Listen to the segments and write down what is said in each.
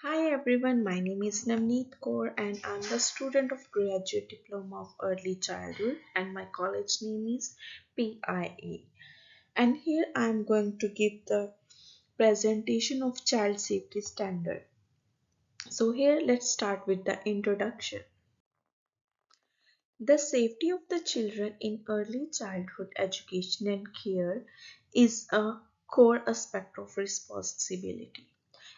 Hi everyone, my name is Navneet Kaur and I'm the student of Graduate Diploma of Early Childhood and my college name is PIA. And here I am going to give the presentation of Child Safety Standard. So here let's start with the introduction. The safety of the children in early childhood education and care is a core aspect of responsibility.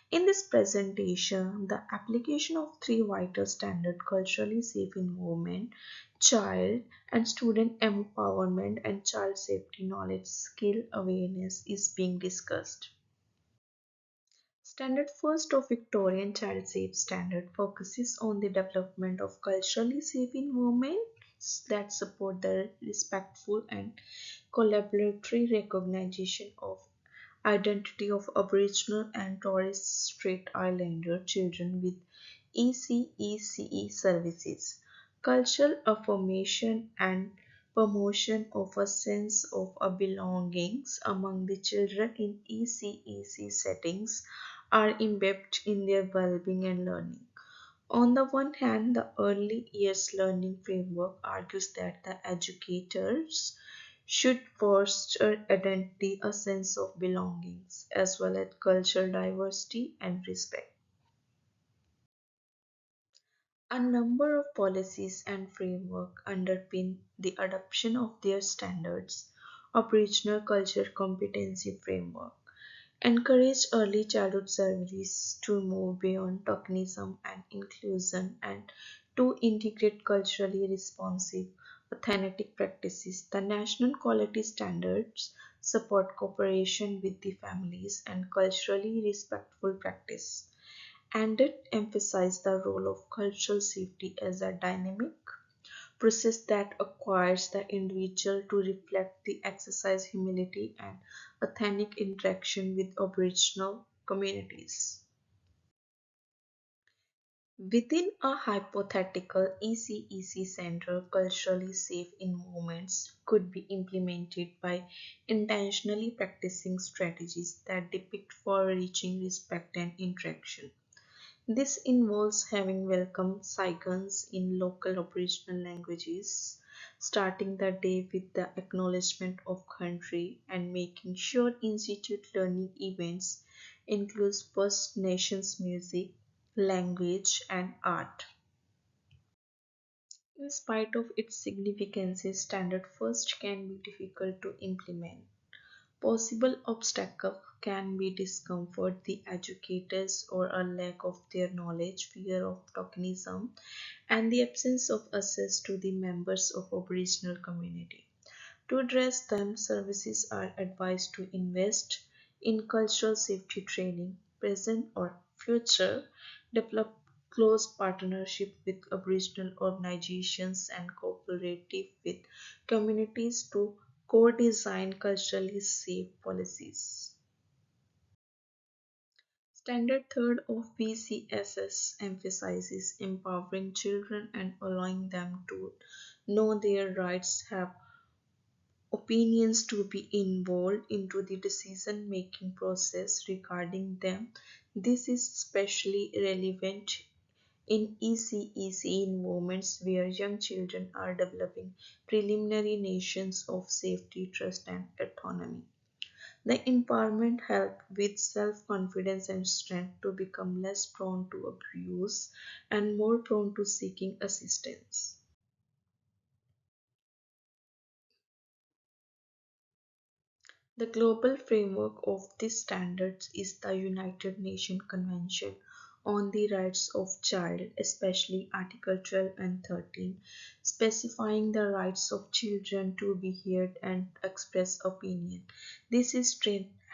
In this presentation, the application of three vital standards culturally safe environment, child and student empowerment, and child safety knowledge skill awareness is being discussed. Standard first of Victorian Child Safe Standard focuses on the development of culturally safe environments that support the respectful and collaboratory recognition of identity of Aboriginal and Torres Strait Islander children with ECECE services, cultural affirmation and promotion of a sense of a belongings among the children in ECEC settings are embedded in their well-being and learning. On the one hand, the early years learning framework argues that the educators should foster identity, a sense of belongings, as well as cultural diversity and respect. A number of policies and framework underpin the adoption of their standards. Aboriginal Culture Competency Framework encourage early childhood services to move beyond tokenism and inclusion and to integrate culturally responsive, authentic practices. The national quality standards support cooperation with the families and culturally respectful practice, and it emphasizes the role of cultural safety as a dynamic process that acquires the individual to reflect the exercise humility and authentic interaction with Aboriginal communities. Within a hypothetical ECEC center, culturally safe environments could be implemented by intentionally practicing strategies that depict far-reaching respect and interaction. This involves having welcome signs in local Aboriginal languages, starting the day with the acknowledgement of country, and making sure institute learning events include First Nations music, language, and art. In spite of its significance, Standard First can be difficult to implement. Possible obstacle can be discomfort the educators or a lack of their knowledge, fear of tokenism, and the absence of access to the members of Aboriginal community. To address them, services are advised to invest in cultural safety training, present or future, develop close partnership with Aboriginal organizations and cooperative with communities to co-design culturally safe policies. Standard third of BCSS emphasizes empowering children and allowing them to know their rights, have opinions, to be involved into the decision making process regarding them. This is especially relevant in ECEC environments where young children are developing preliminary notions of safety, trust, and autonomy. The empowerment helps with self-confidence and strength to become less prone to abuse and more prone to seeking assistance. The global framework of these standards is the United Nations Convention on the Rights of Child, especially Article 12 and 13, specifying the rights of children to be heard and express opinion. This is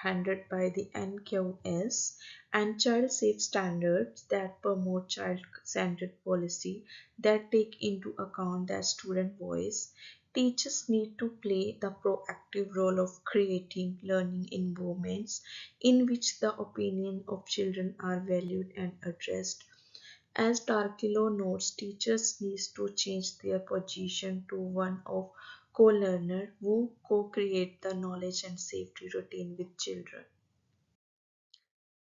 handled by the NQS and child safe standards that promote child-centered policy that take into account the student voice. Teachers need to play the proactive role of creating learning environments in which the opinions of children are valued and addressed. As Darkilo notes, teachers need to change their position to one of co-learner who co-create the knowledge and safety routine with children.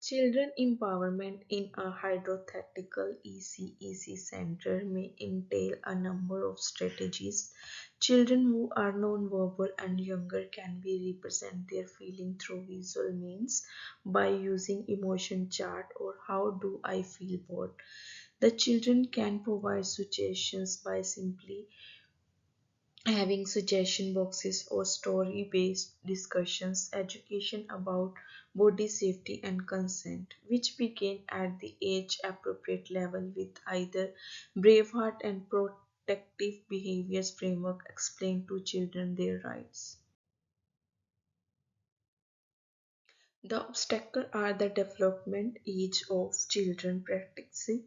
Children empowerment in a hydrothetical ECEC center may entail a number of strategies. Children who are nonverbal and younger can be represent their feeling through visual means by using emotion chart or how do I feel bored. The children can provide suggestions by simply having suggestion boxes or story based discussions, education about body safety and consent, which begin at the age appropriate level with either Braveheart and protective behaviors framework explain to children their rights. The obstacles are the development age of children practicing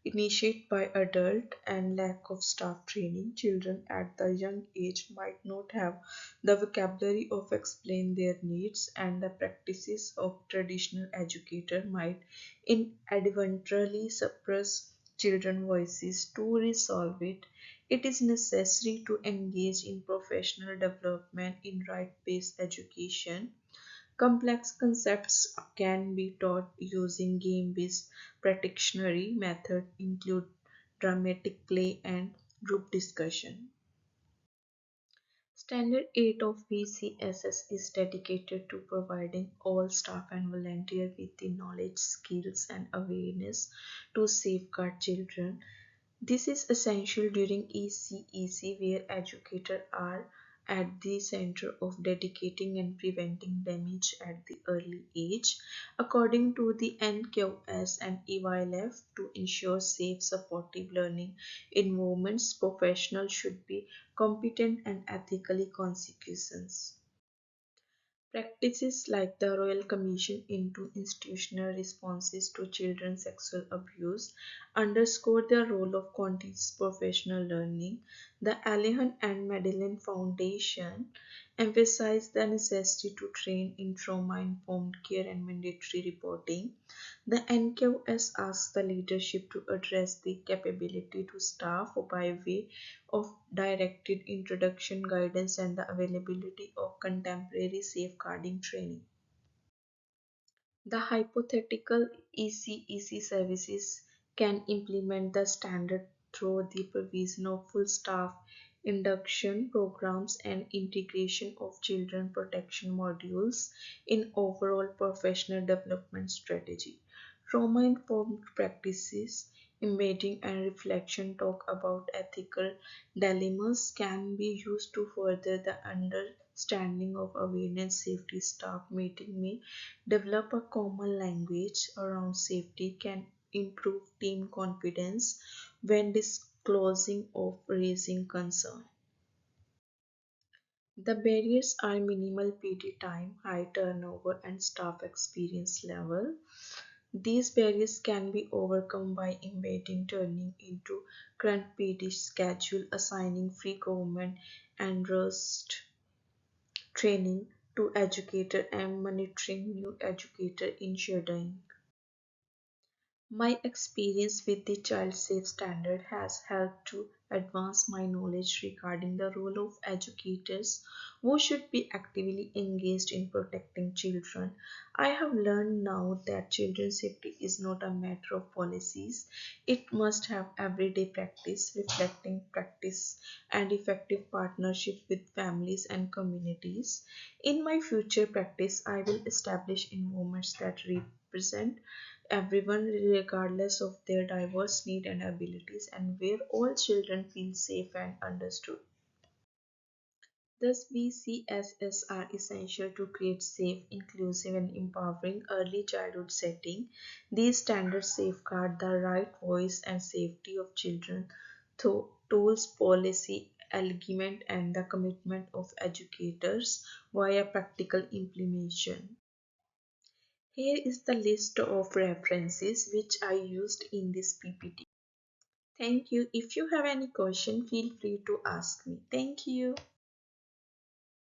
initiated by adult and lack of staff training. Children at the young age might not have the vocabulary of explain their needs and the practices of traditional educator might inadvertently suppress children voices. To resolve it, it is necessary to engage in professional development in right-based education. Complex concepts can be taught using game-based practitionary method include dramatic play and group discussion. Standard 8 of VCSS is dedicated to providing all staff and volunteers with the knowledge, skills, and awareness to safeguard children. This is essential during ECEC where educators are at the center of dedicating and preventing damage at the early age. According to the NQS and EYLF, to ensure safe, supportive learning environments, professionals should be competent and ethically conscious. Practices like the Royal Commission into Institutional Responses to Children's Sexual Abuse underscore the role of continuous professional learning. The Alehan and Madeline Foundation emphasize the necessity to train in trauma-informed care and mandatory reporting. The NQS asks the leadership to address the capability to staff by way of directed introduction guidance and the availability of contemporary safeguarding training. The hypothetical ECEC services can implement the standard through the provision of full staff induction programs and integration of children protection modules in overall professional development strategy. Trauma informed practices, embedding and reflection talk about ethical dilemmas can be used to further the understanding of awareness safety staff meeting may develop a common language around safety can improve team confidence when disclosing of raising concern. The barriers are minimal PD time, high turnover, and staff experience level. These barriers can be overcome by embedding turning into current PD schedule, assigning free government and trust training to educator and monitoring new educator in shadowing. My experience with the Child Safe Standard has helped to advance my knowledge regarding the role of educators who should be actively engaged in protecting children. I have learned now that children's safety is not a matter of policies, it must have everyday practice, reflecting practice, and effective partnership with families and communities. In my future practice, I will establish environments that represent everyone regardless of their diverse needs and abilities and where all children feel safe and understood. Thus, VCSS are essential to create safe, inclusive, and empowering early childhood setting. These standards safeguard the right voice and safety of children through tools, policy, alignment, and the commitment of educators via practical implementation. Here is the list of references which I used in this PPT. Thank you. If you have any question, feel free to ask me. Thank you.